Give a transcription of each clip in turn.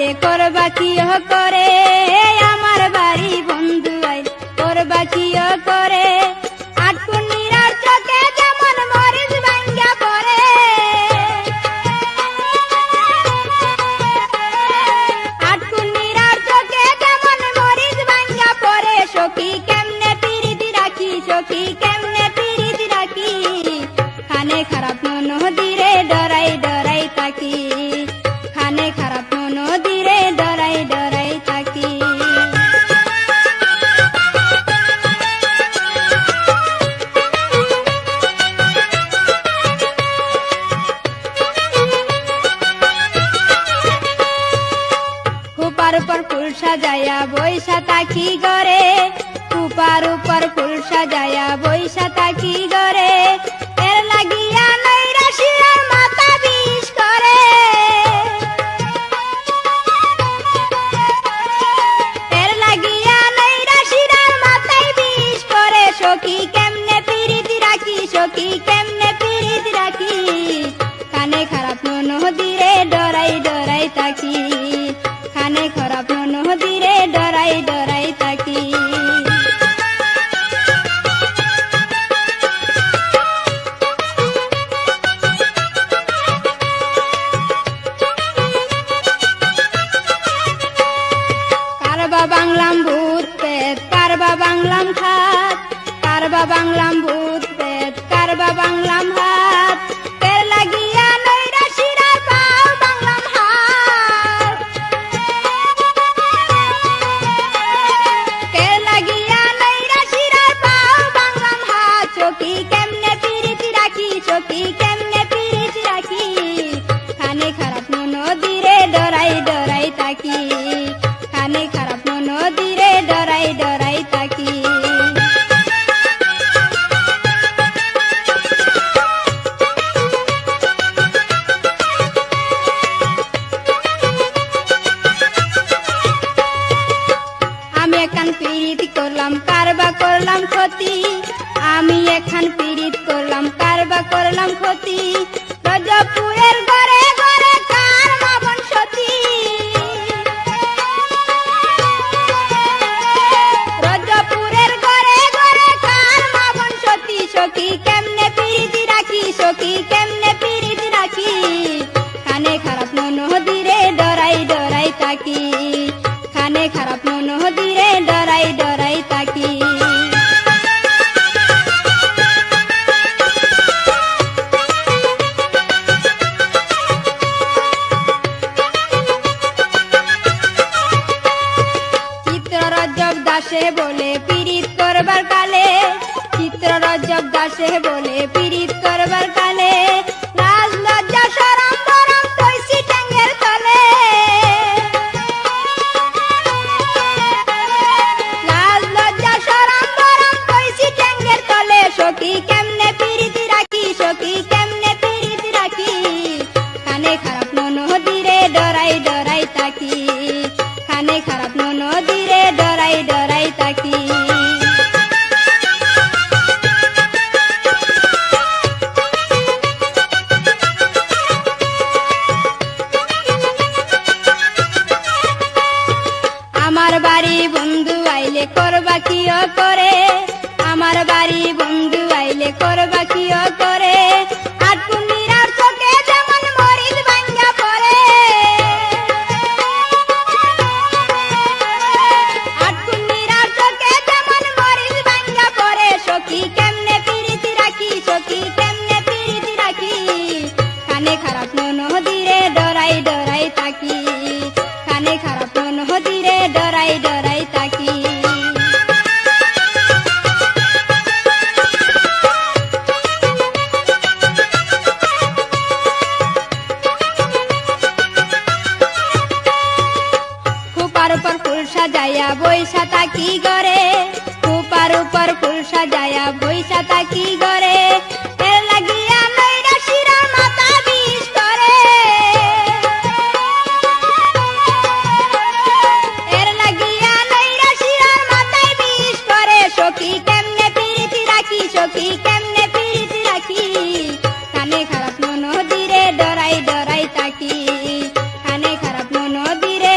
আইলে করবা কি করে, আমার বাড়ি বন্ধু আইলে করবা কি করে। আটকুনিরার চোখে যেমন মরিচ ভাঙ্গা পড়ে, আটকুনিরার চোখে যেমন মরিচ ভাঙ্গা পড়ে। সখী কেমনে পিরিতি রাখি, সখী কেমনে পিরিতি রাখি, খানে খারাপ নদীরে ডরাই ডরাই থাকি, খানে খারাপ নদীরে ডরাই ডরাই থাকি। কুপার উপর ফুল সাজাইয়া বৈশা থাকি গরে, কুপার উপর ফুল সাজাইয়া বৈশা থাকি গরে। এর লাগিয়া নৈরাশিয়ার মাথা বিষ করে, এর লাগিয়া নৈরাশিয়ার মাথায় বিষ করে। সখী কেমনে পিরিতি রাখি, সখী কেমনে পিরিতি রাখি, কানে খারাপ নদীরে ডরাই ডরাই থাকি, কানে খারাপ নদীরে ডরাই ডরাই থাকি। কারবা বাংলাম ভূত পেত, কারবা বাংলাম খাত, কারবা বাংলাম ভূত পেত, কারবা বাংলাম হাত। এর লাগিয়া নৈরাশিরা পাও বাংলাম হাত, এর লাগিয়া নৈরাশিরা পাও বাংলাম হাত। সখী কেমনে পিরিতি রাখি, সখী কেমনে পিরিতি রাখি, খানে খারাপ নদীরে ডরাই ডরাই থাকি, খানে খারাপ নদীরে ডরাই ডরাই থাকি। আমি এখন পিরিত করলাম কারবা করলাম ক্ষতি, আমি এখন পিরিত করলাম কারবা করলাম ক্ষতি। রজপুরের ঘরে ঘরে কার মাবন সতী, রজপুরের ঘরে ঘরে কার মাবন সতী। সখী কেমনে পিরিতি রাখি, সখী কেমনে পিরিতি রাখি, কানে খারাপ নদীরে ডরাই ডরাই থাকি, খানে খারাপ নদীরে ডরাই ডরাই থাকি। চিত্ররঞ্জক দাসে বলে পিরিত করবার কালে, চিত্ররঞ্জক দাসে বলে পিরিত করবার কালে। লাজ লজ্জা শরম বরম কইছি ঠ্যাঙ্গের তলে, লাজ লজ্জা শরম বরম কইছি ঠ্যাঙ্গের তলে। সখী কেমনে পিরিতি রাখি, সখী কেমনে পিরিতি রাখি, কানে খারাপ নদীরে ডরাই ডরাই থাকি, কানে খারাপ নদীরে ডরাই ডরাই থাকি। আমার বাড়ি বন্ধু আইলে করবা কি করে, আমার বাড়ি বন্ধু আইলে করবা কি করে। আটকুনিরার চোখে যেমন মরিচ ভাঙ্গা পড়ে, আটকুনিরার চোখে যেমন মরিচ ভাঙ্গা পড়ে। সখী কেমনে পিরিতি রাখি, সখী কেমনে পিরিতি রাখি, কানে খারাপ নদীরে ডরাই ডরাই থাকি, কানে খারাপ নদীরে ডরাই ডরাই থাকি। কুপার উপর ফুল সাজাইয়া বৈশা থাকি গরে, কুপার উপর ফুল সাজাইয়া বৈশা থাকি গরে। এর লাগিয়া নৈরাশিরা মাথা বিষ করে, এর লাগিয়া নৈরাশিরা মাথায় বিষ করে। সখী কেমনে পিরিতি রাখি, সখী কেমনে পিরিতি রাখি, কানে খারাপ নদীরে ডরাই ডরাই থাকি, কানে খারাপ নদীরে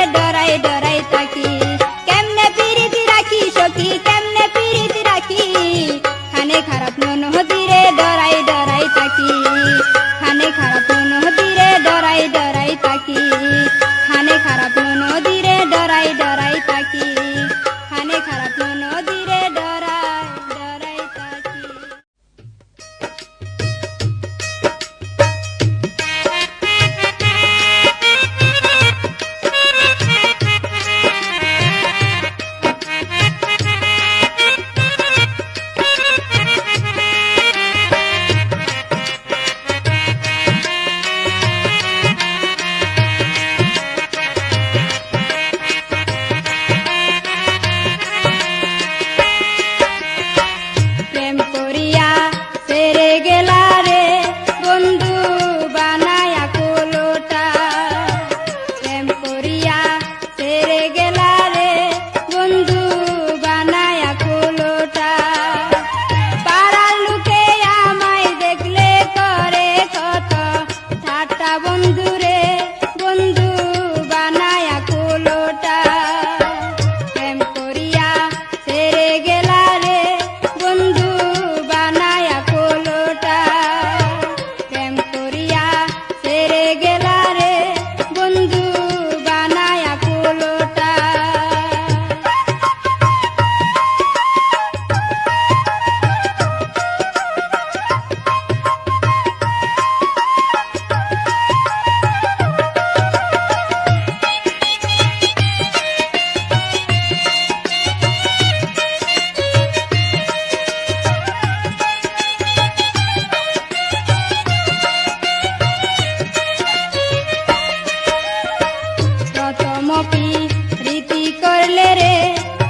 রীতি করলে রে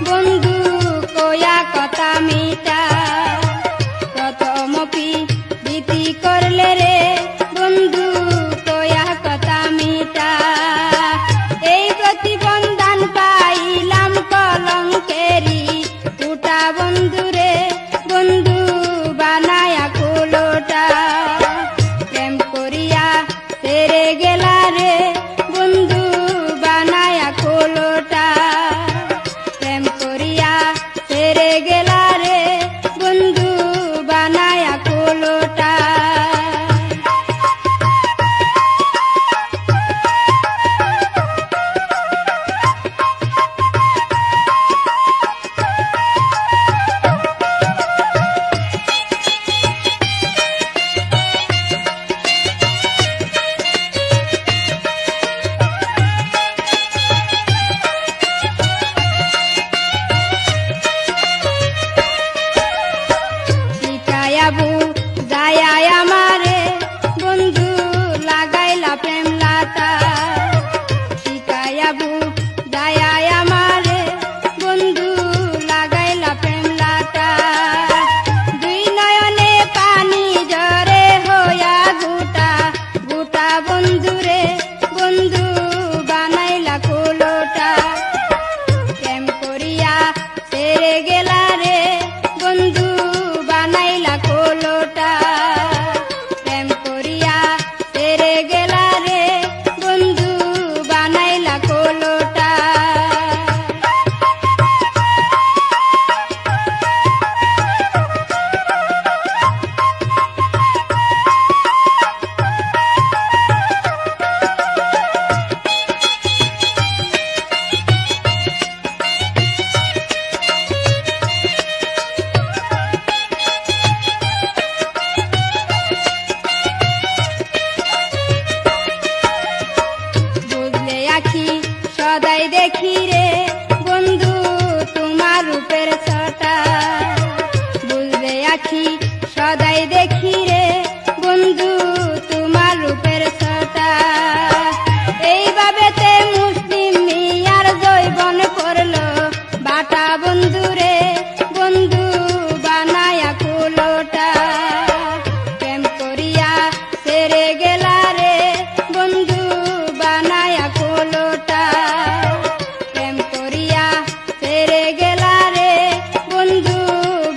বন্ধু কয়া কথা মিটা প্রথম রীতি করলে রে বন্ধু কয়া কথা মিটা এই প্রতিবন্ধন পাইলাম কলঙ্কেরি উটা বন্ধুরে বন্ধু বানায়া কুলোটা প্রেম করিয়া তেরে গেলা রে বন্ধু বানায়া কুলোটা প্রেম করিয়া তেরে গেলা রে বন্ধু বানায়া কুলোটা শিকায়াবু যায়ায় আমারে বন্ধু লাগাইলা প্রেম লাতা শিকায়াবু যায়ায় আমারে বন্ধু লাগাইলা প্রেম লাতা দুই নয়নে পানি ঝরে হইয়া গুটা গুটা বন্ধুরে বন্ধু বানাইলা কুলোটা প্রেম করিয়া তেরে গেলা রে বন্ধু বানাইলা কুলোটা প্রেম করিয়া তেরে গেলা রে বন্ধু বানাইলা কুলোটা বুঝলে আখি সদাই দেখি রে বন্ধু তোমার রূপের ছটা বুঝলে আখি সদাই দেখি রে বন্ধু তোমার রূপের ছটা এইভাবেতে মুসলিম মিয়ার জৈবন করলো বাটা বন্ধুরে বন্ধু বানায়া কুলোটা প্রেম করিয়া তেরে গেলা রে বন্ধু বানায়া কুলোটা প্রেম করিয়া তেরে গেলা রে বন্ধু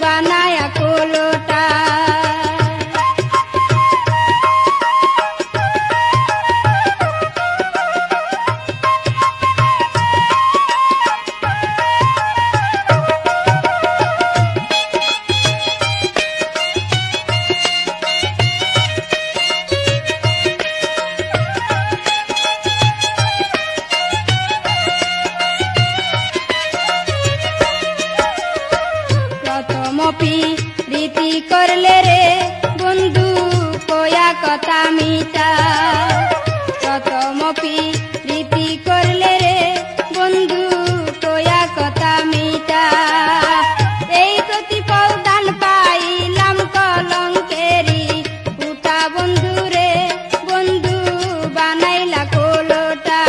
বানায়া কুলোটা প্রথম রীতি করলে রে বন্ধু কয়া কথা মিটা প্রথম রীতি করলে রে বন্ধু কয়া কথা মিটা এই প্রতিপদান পাইলাম কলঙ্কেরি উটা বন্ধুরে বন্ধু বানাইলা কুলোটা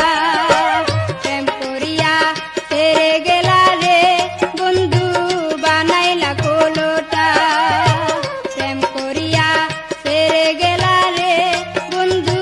প্রেম করিয়া তেরে গেলা রে বন্ধু বানাইলা কুলোটা প্রেম করিয়া তেরে গেলা রে বন্ধু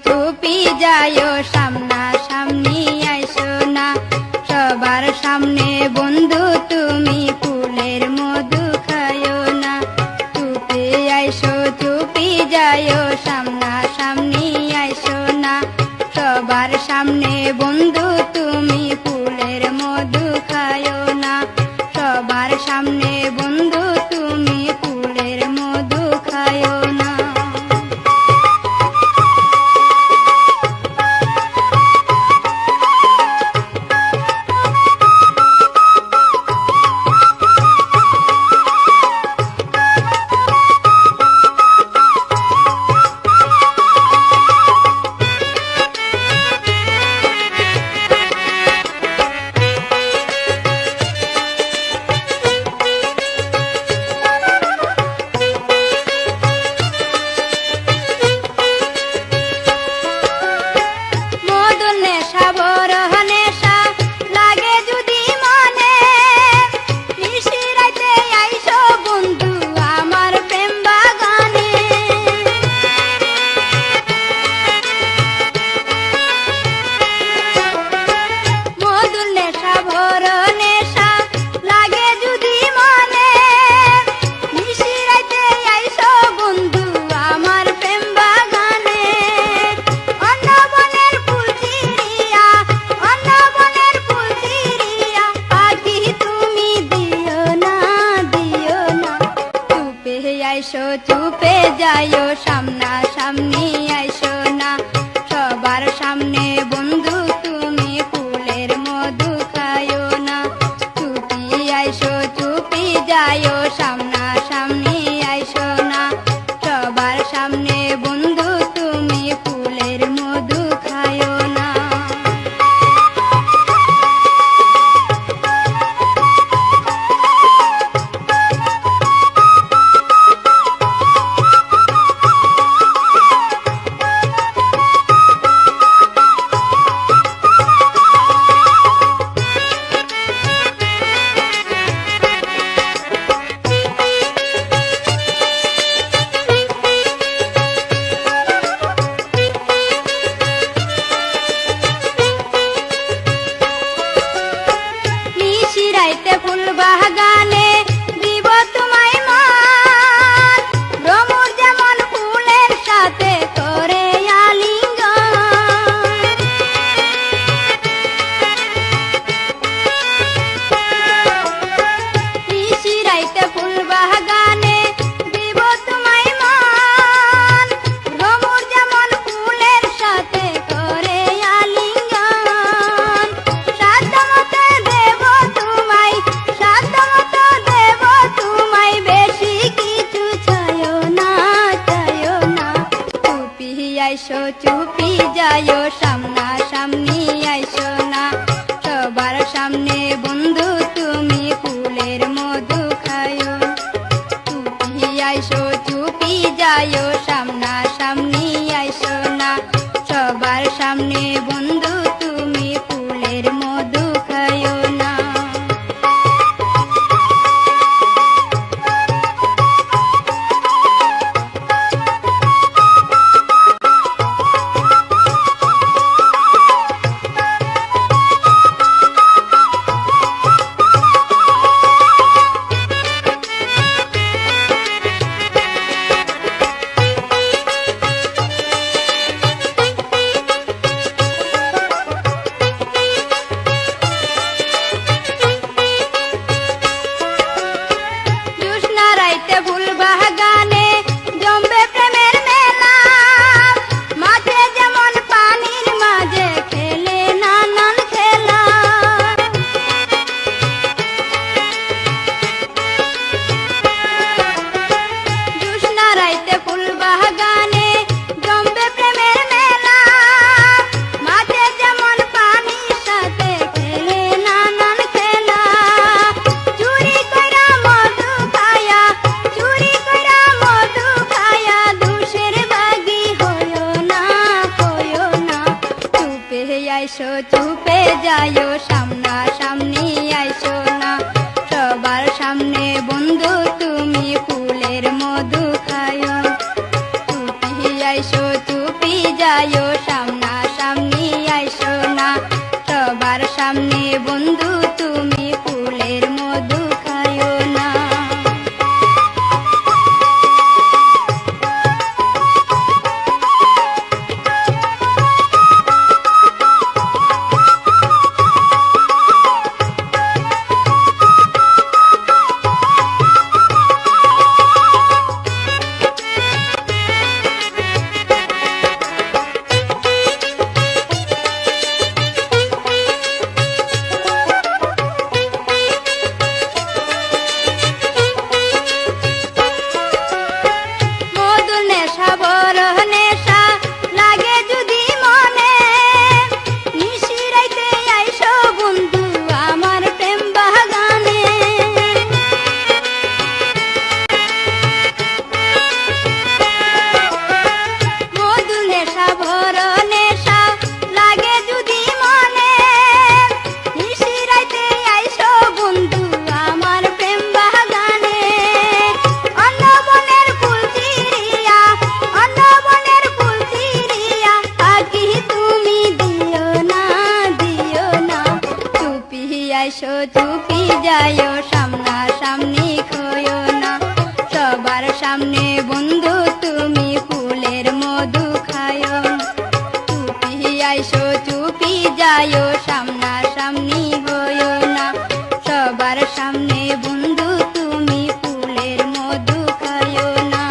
চুপি যায়ো সামনা সামনি আইসো না সবার সামনে বন্ধু তুমি ফুলের মধু খায়ো না চুপি আইসো চুপি যায়ো সামনা সামনি আইসো না সবার সামনে বন্ধু তুমি ফুলের মধু খায়ো না সবার সামনে বন্ধু তুমি ফুলের মধু খায়ো না আইসো চুপে যাইও সামনা সামনি আইসো না সবার সামনে বন্ধু তুমি ফুলের মধু খায়ো না চুপি আইসো চুপি যাইও সামনা সামনি আইসো না সবার সামনে বন্ধু তুমি ফুলের মধু খায়ো না ফুল বাগানে দিব তোমায় মান রমুর যেমন ফুলের সাথে করে আলিঙ্গন নিশিরাইতে ফুল বাগানে দিব তোমায় মান রমুর যেমন ফুলের সাথে করে আলিঙ্গন সাধ্যমতো দেব তোমায় বেশি কিছু চাইও না চুপি আইসো চুপি যাইও সামনা সামনি আইসো না সবার সামনে বন্ধু তুমি ফুলের মধু খায়ো চুপি আইসো চুপি যাইও সামনা সামনি আইসো না সবার সামনে বন্ধু তুমি ফুলের মধু খায়ো না ফুল বাগানে জমবে প্রেমের মেলা মাঝে যেমন পানির মাঝে খেলে নানান খেলা জোছনা রাইতে ফুল বাগানে জমবে প্রেমের মেলা মাঝে যেমন পানির সাথে খেলে নানান খেলা চুরি কইরা মধু খায়া দুষের বাগি হইও না চুপে আইসো চুপে যাইও সামনা সামনি আইসো না সবার সামনে বন্ধু তুমি ফুলের মধু খায়ো চুপি আইসো চুপি যাইও যাইও সামনা সামনি খইও না সবার সামনে বন্ধু তুমি ফুলের মধু খায়ো চুপি আইসো চুপি যাইও সামনা সামনি হইও না সবার সামনে বন্ধু তুমি ফুলের মধু খায়ো না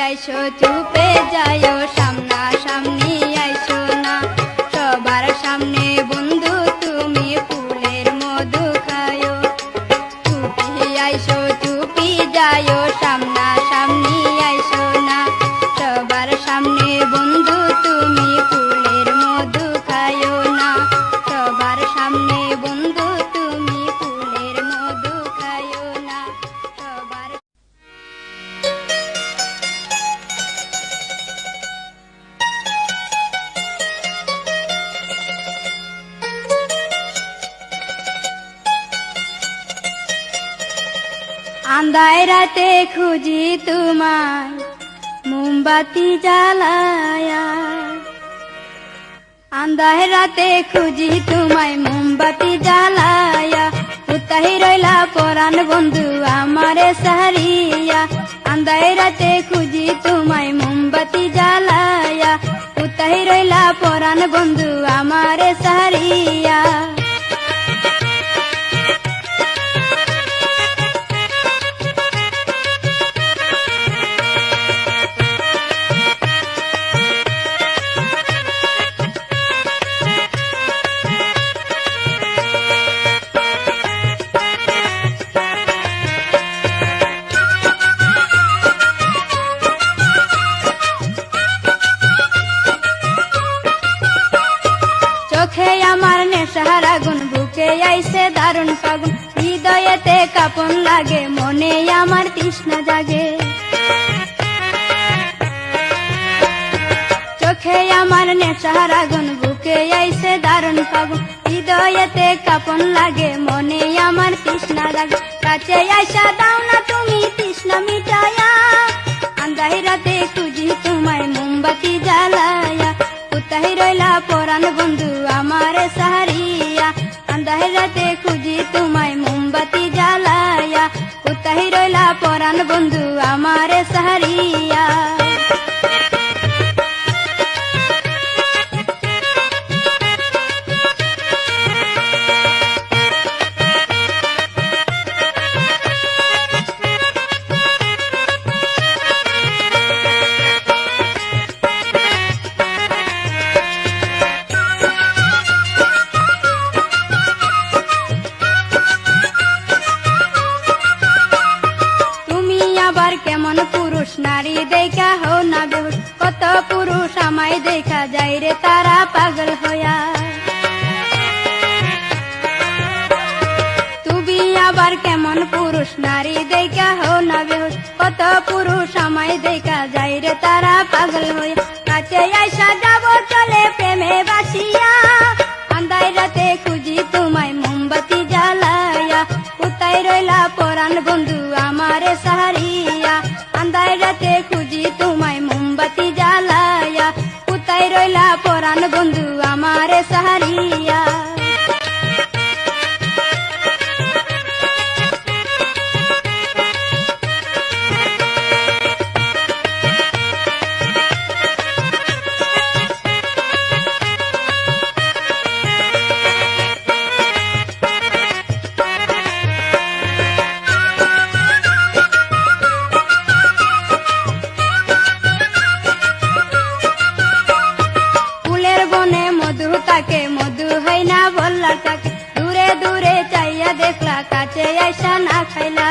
আইসো চুপে যাইও সামনা সামনি আইসো না সবার সামনে বন্ধু তুমি ফুলের মধু খায়ো চুপি আইসো চুপি যাইও সামনা সামনি আইসো না সবার সামনে বন্ধু তুমি ফুলের মধু খায়ো না সবার সামনে বন্ধু তুমি ফুলের মধু খায়ো না সবার আন্ধায় রাতে খুঁজি তোমায় মোমবাতি জ্বালায়া আন্ধায় রাতে খুঁজি তোমায় মোমবাতি জ্বালায়া উতাহি রইলা পরাণ বন্ধু আমারে সারিয়া আন্ধায় রাতে খুঁজি তোমায় মোমবাতি জ্বালায়া উতাহি রইলা পরাণ বন্ধু আমারে সারিয়া চোখে আমার নেশার আগুন বুকে আইছে দারুণ ফাগুন হৃদয়েতে কাঁপন লাগে মনে আমার তৃষ্ণা জাগে চোখে আমার নেশার আগুন বুকে আইছে দারুণ ফাগুন হৃদয়েতে কাঁপন লাগে মনে আমার তৃষ্ণা জাগে কাছে আইসা দাও না তুমি তৃষ্ণা মিটায়া আন্ধাই রাতে খুঁজি তোমায় মোমবাতি জ্বালায়া উতাহি রইলা পরাণ বন্ধু আমারে সারিয়া আন্ধার রাতে খুঁজি তোমায় মোমবাতি জ্বালায়া উতাহি রইলা পরাণ বন্ধু আমারে সারিয়া কেমন পুরুষ নারী দেখা হও না বেহুশ কত পুরুষ আমায় দেখা যায় রে তারা পাগল হইয়া তুমি আবার কেমন পুরুষ নারী দেখা হও না বেহুশ কত পুরুষ আমায় দেখা যায় রে তারা পাগল হইয়া কাছে আইসা যাব চলে প্রেমে বাসিয়া আন্ধাই রাতে খুঁজি তোমায় মোমবাতি জ্বালায়া কোথায় রইলা পরাণ বন্ধু আমারে সারিয়া আন্ধাই রাতে খুঁজি তোমায় মোমবাতি জ্বালায়া কোথায় রইলা পরাণ বন্ধু আমারে সারিয়া চাইয়া দেখলা কাছে আইসা না খাইলা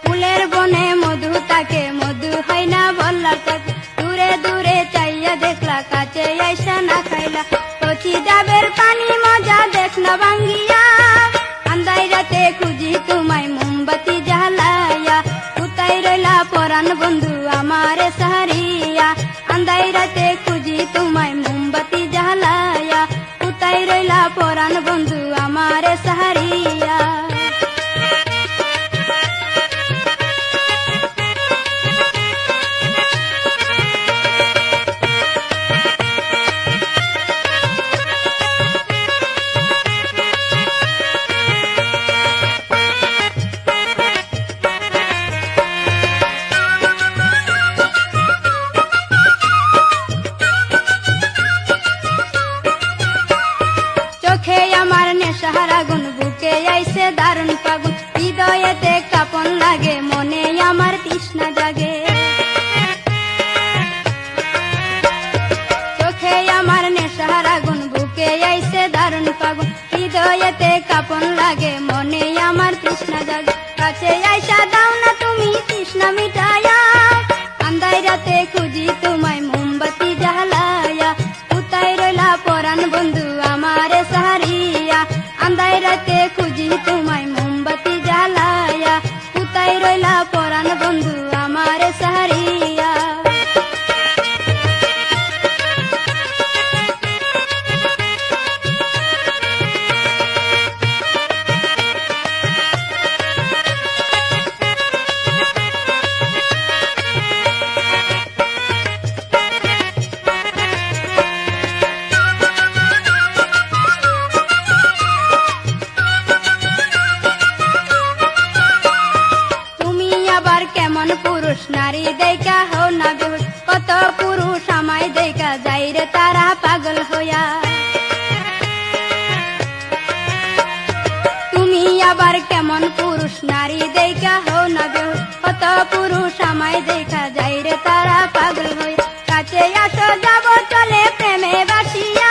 ফুলের বনে মধু তাকে মধু হয় না বললা তাকে দূরে দূরে চাইয়া দেখলা কাছে আইসা না খাইলা কচি ডাবের পানি মজা দেখ না ভাঙ্গিয়া আন্দাই রাতে খুঁজি তোমায় মোমবাতি জ্বালাইয়া কোথায় রইলা পরাণ বন্ধু আমারে সাহারিয়া আন্দাই রাতে খুঁজি তোমায় মোমবাতি জ্বালাইয়া কোথায় রইলা পরাণ বন্ধু আমারে সাহারিয়া সাহারা গুন বুকে আইসে দারুণ ফাগুন হৃদয়েতে কাপন লাগে মনে আমার তৃষ্ণা জাগে চোখে আমার নেশাহারা গুন বুকে আইসে দারুণ ফাগুন হৃদয়েতে কাপন লাগে মনে আমার তৃষ্ণা জাগে কাছে আইসা দাও না তুমি তৃষ্ণা মিটায়া আন্দাই রাতে খুঁজি তোমায় মোমবাতি জ্বালায়া কোথায় রইলা পরাণ বন্ধু আমারে সাহারিয়া আন্দাই রাতে খুঁজি তোমায় মোমবাতি জ্বালায়া কোথায় রইলা পরাণ বন্ধু আমারে সাহারিয়া পুরুষ নারী দেখা হও না বেহুশ কত পুরুষ আমায় দেখা যাই রে তারা পাগল হইয়া তুমি আবার কেমন পুরুষ নারী দেখা হও না বেহুশ কত পুরুষ আমায় দেখা যাই রে তারা পাগল হইয়া কাছে আসো যাব চলে প্রেমে বাসিয়া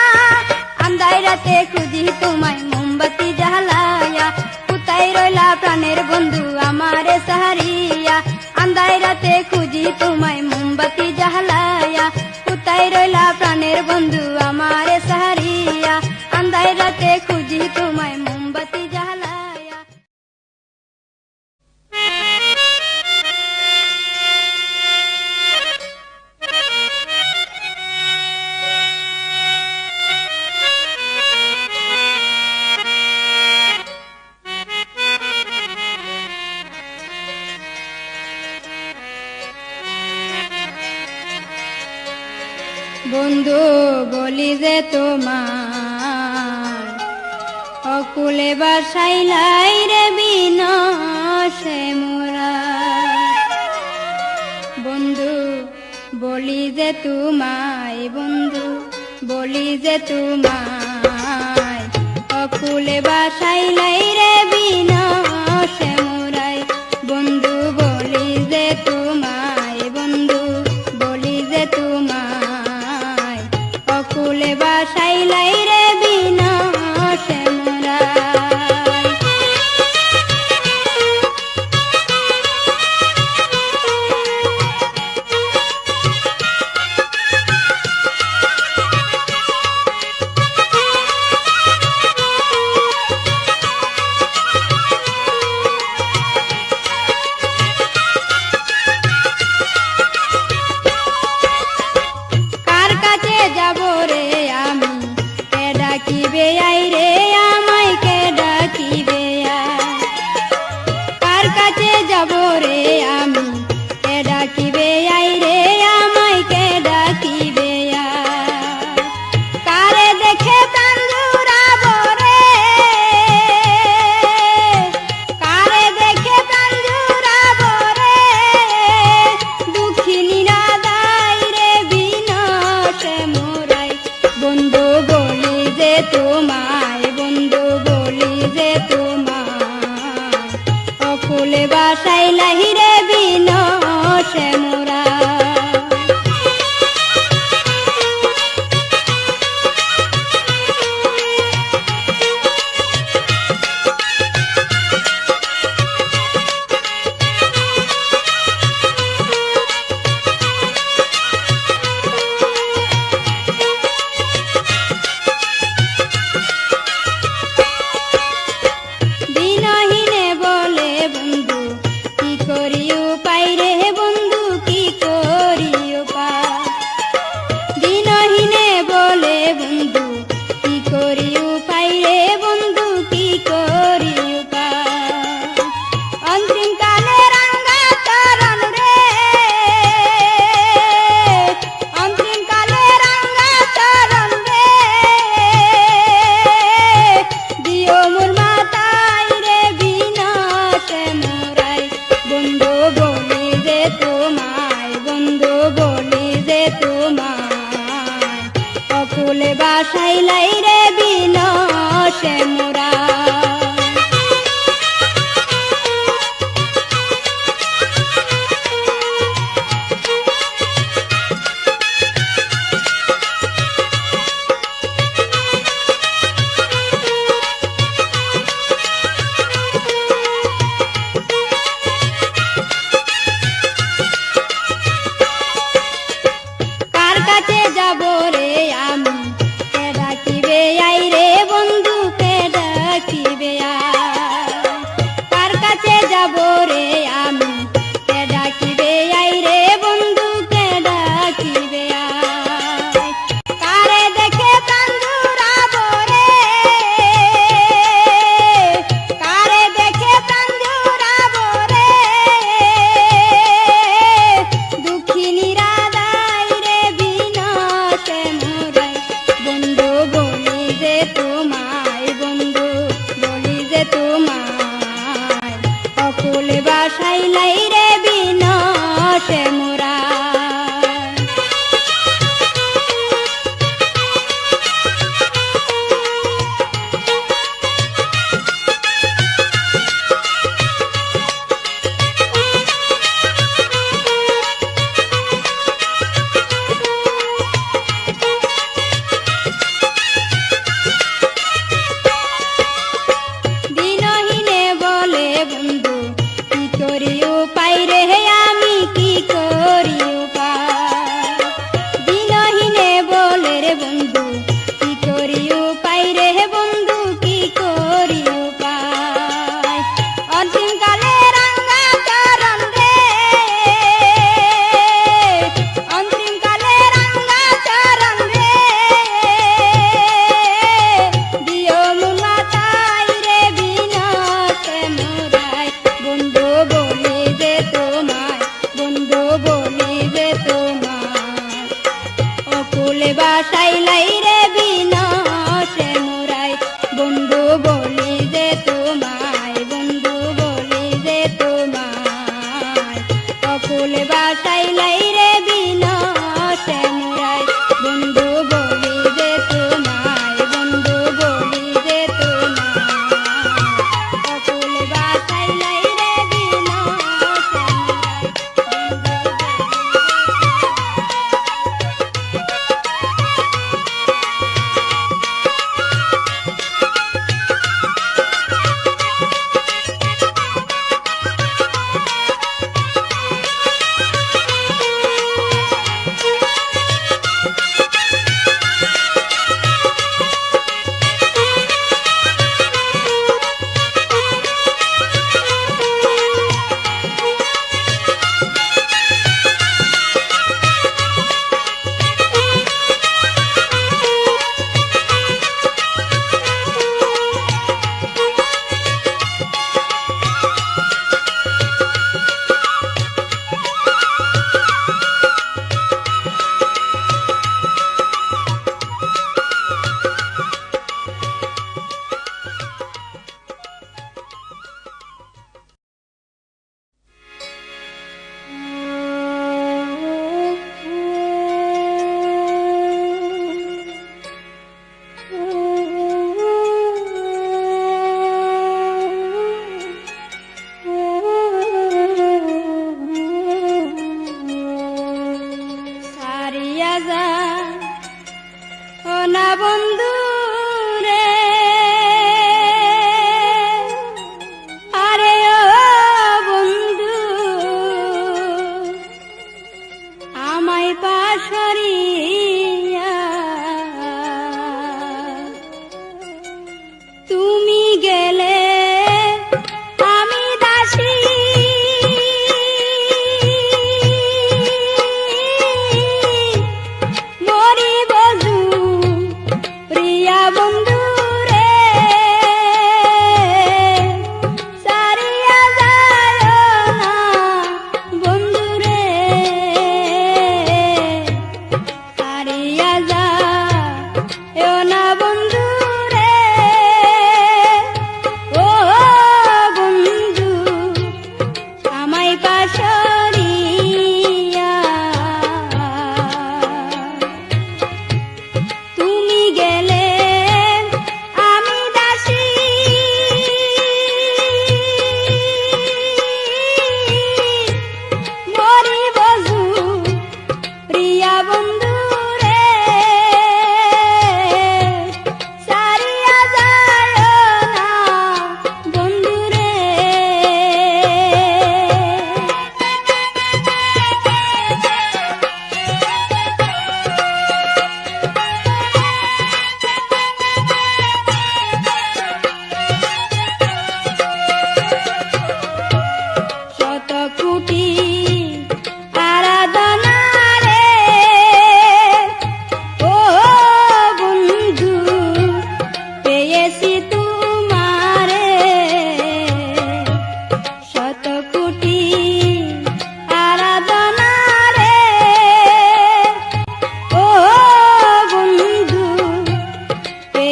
আন্দাই রাতে খুঁজি তোমায় মোমবাতি জ্বালায়া কোথায় রইলা প্রাণের বন্ধু আমারে সাহারিয়া আন্দাই রাতে খুঁজি তোমায় মোমবাতি জ্বালায়া কোথায় রইলা প্রাণের বন্ধু আমারে সাহারিয়া আন্দাই রাতে খুঁজি তোমায় মোমবাতি জ্বালায়া বন্ধু বলি যে তোমার অকুলে বাসাইলাই রে বিনসে মোরা বন্ধু বলি যে তোমায় বন্ধু বলি যে তোমায় অকুলে বাসাইলাই রে বিনসে মোরাই বন্ধু বলি যে তোমায় বন্ধু বলি যে তোমায় অকুলে বাসাইলাই রে বিনসে মোরাই বাসাইলাহি রে বিনসে মোরা যাই রে বিনশে মোরা। কার কাছে যাব রে আমি, কে ডাকিবে আই রে বন্ধু, কে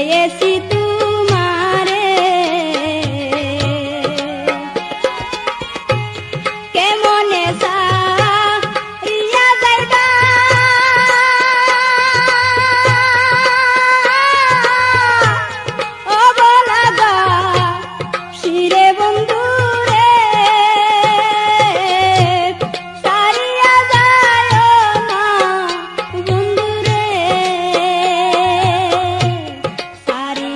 পেয়েছি তোমারে কেমনে সারিয়া যাইবা ও বলাগা শিরে বন্ধু রে সারিয়া যায় না বন্ধু রে সারিয়া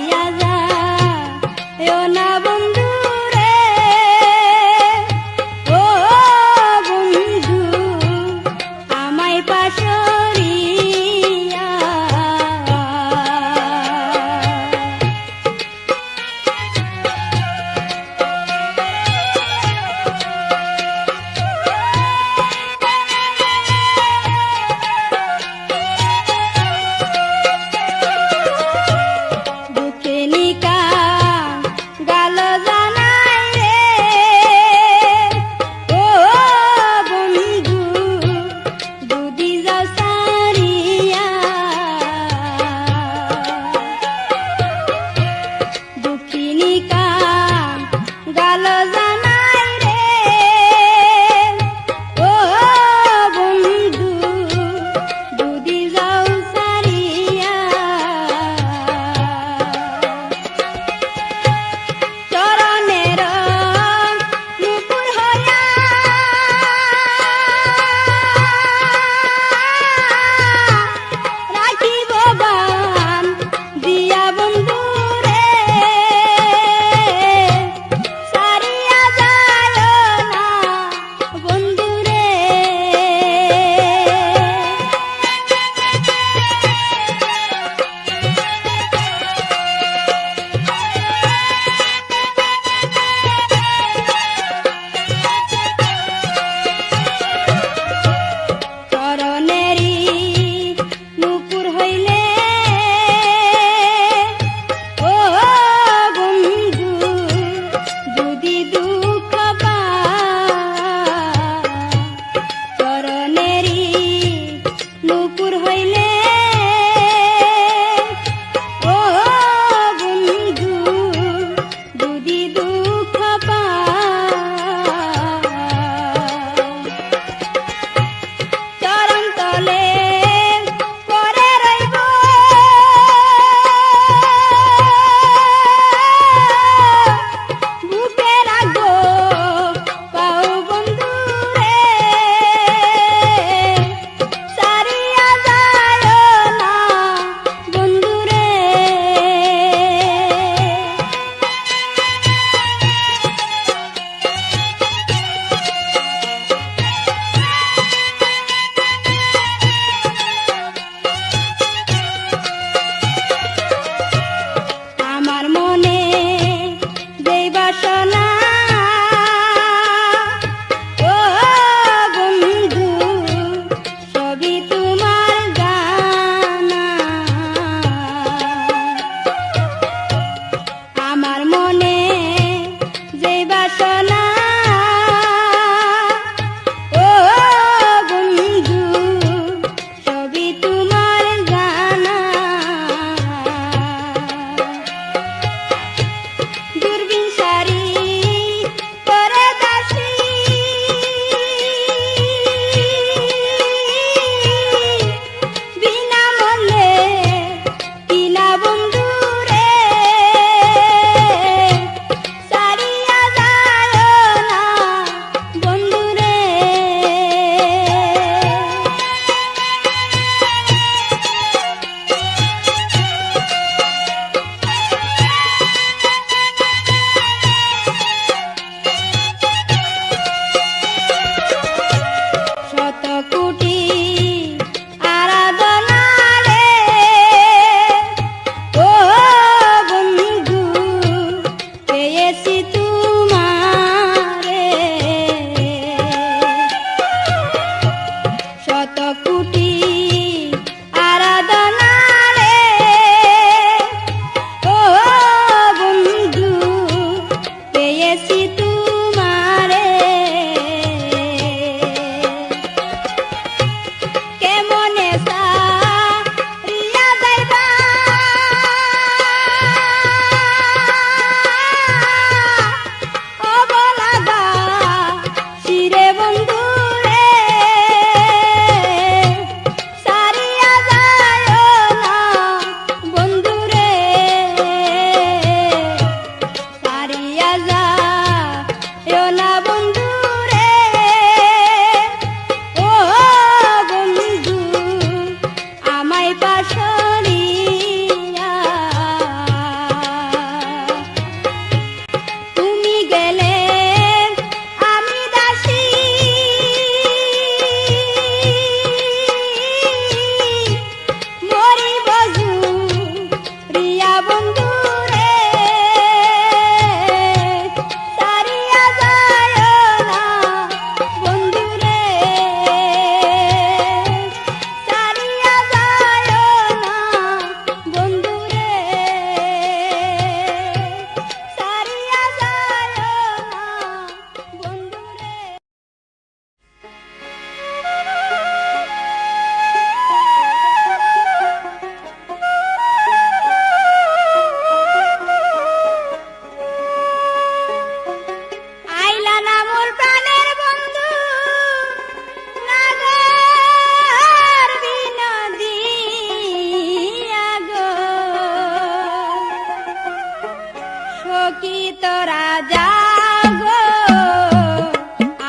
সখী তোরা যাও গো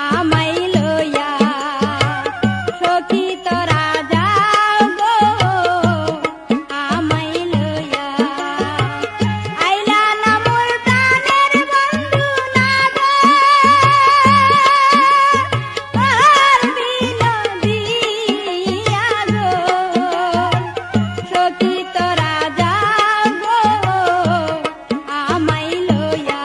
আমাই লইয়া সখী তোরা যাও গো আমাই লইয়া আইলা না মোর প্রাণের বন্ধু না গো আর বিনোদিয়া গো সখী তোরা যাও গো আমাই লইয়া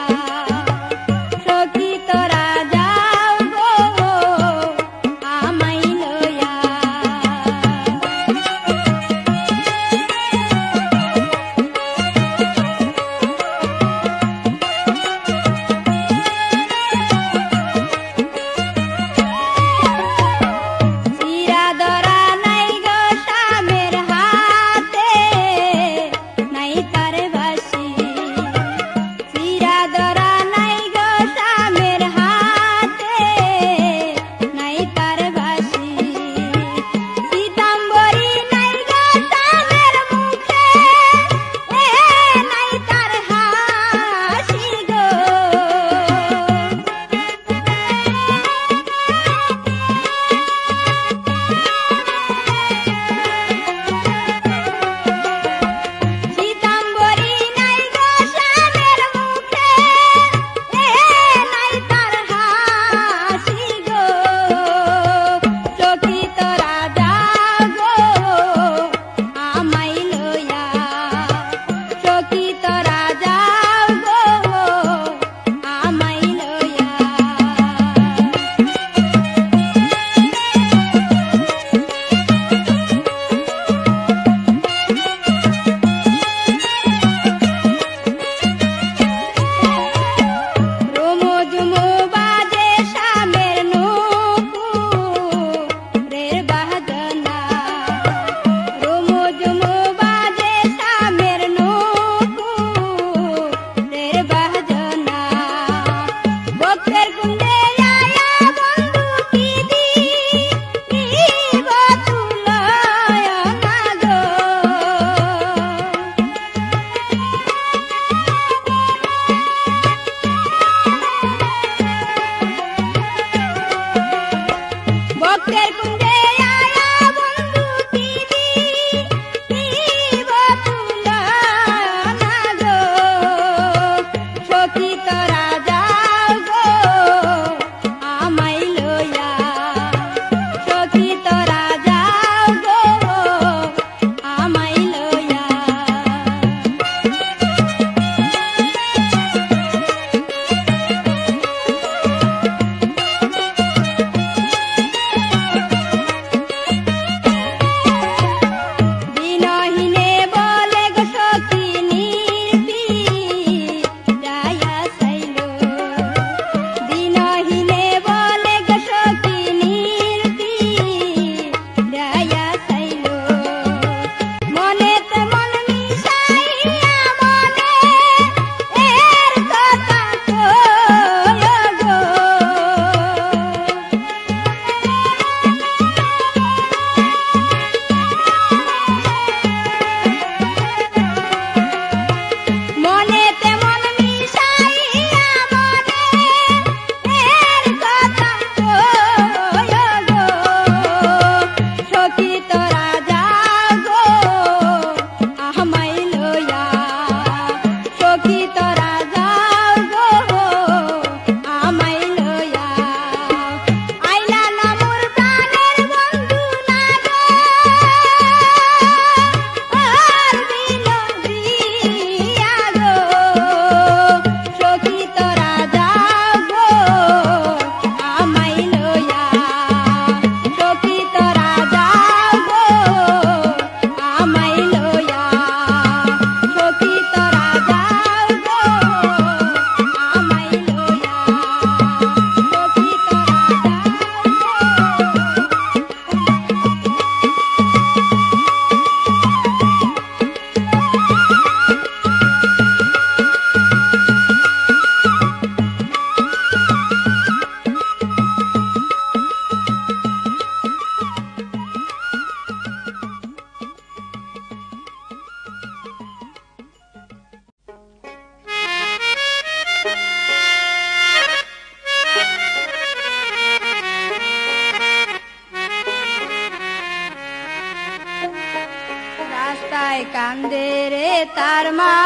তার মা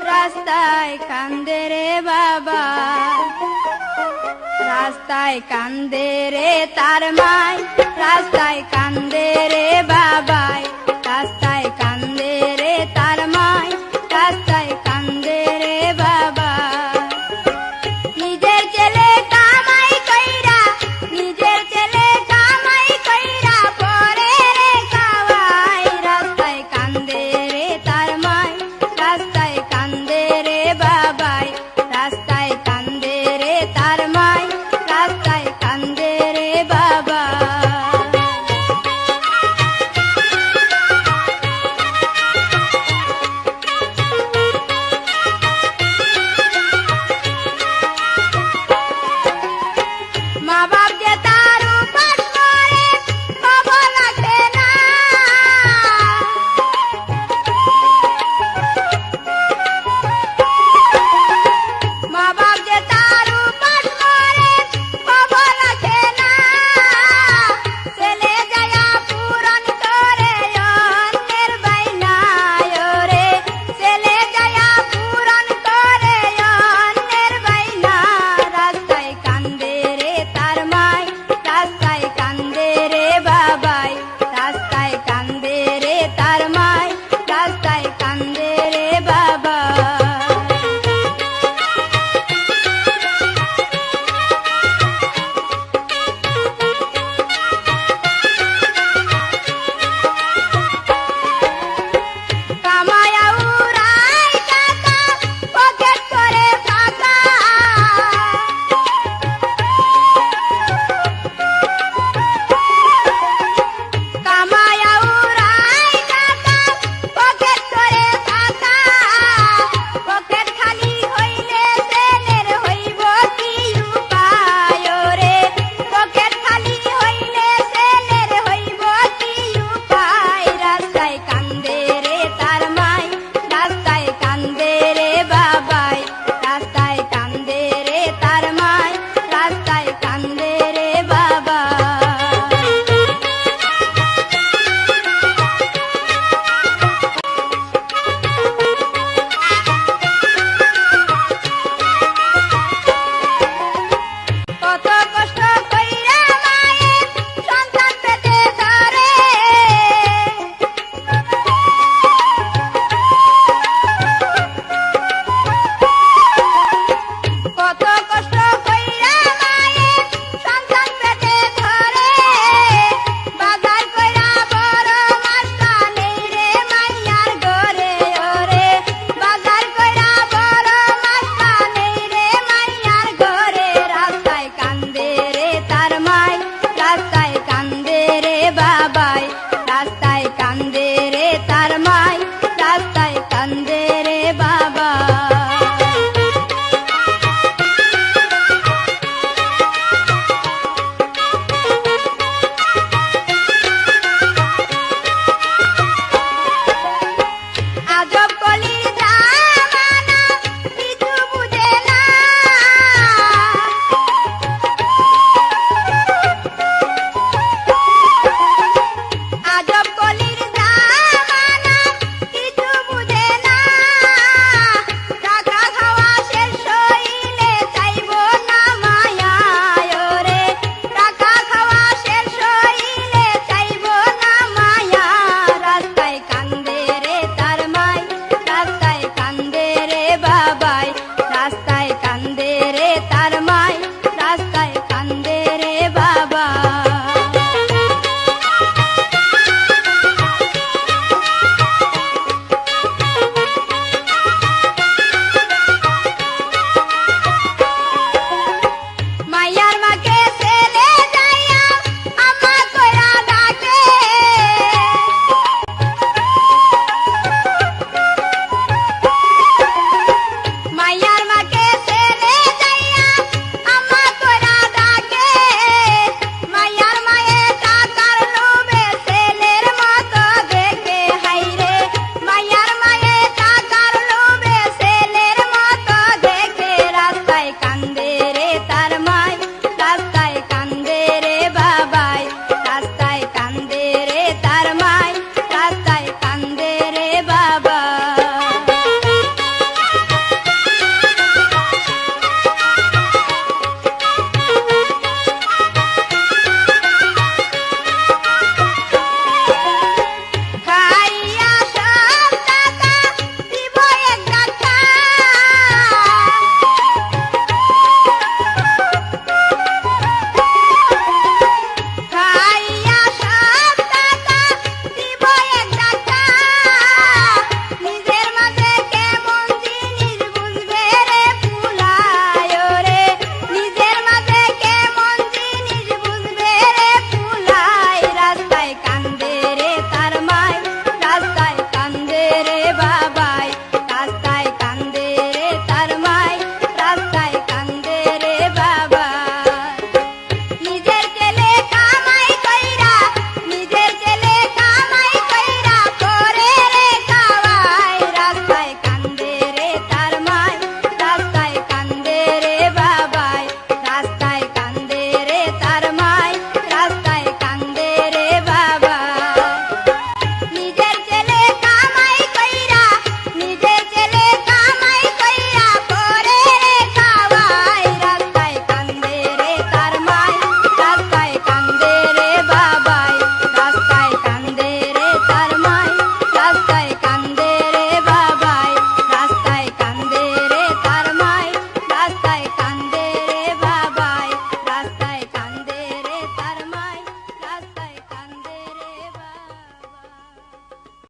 রাস্তায় কান্দে রে বাবা রাস্তায় কান্দে রে তার মাই রাস্তায় কান্দে রে বাবাই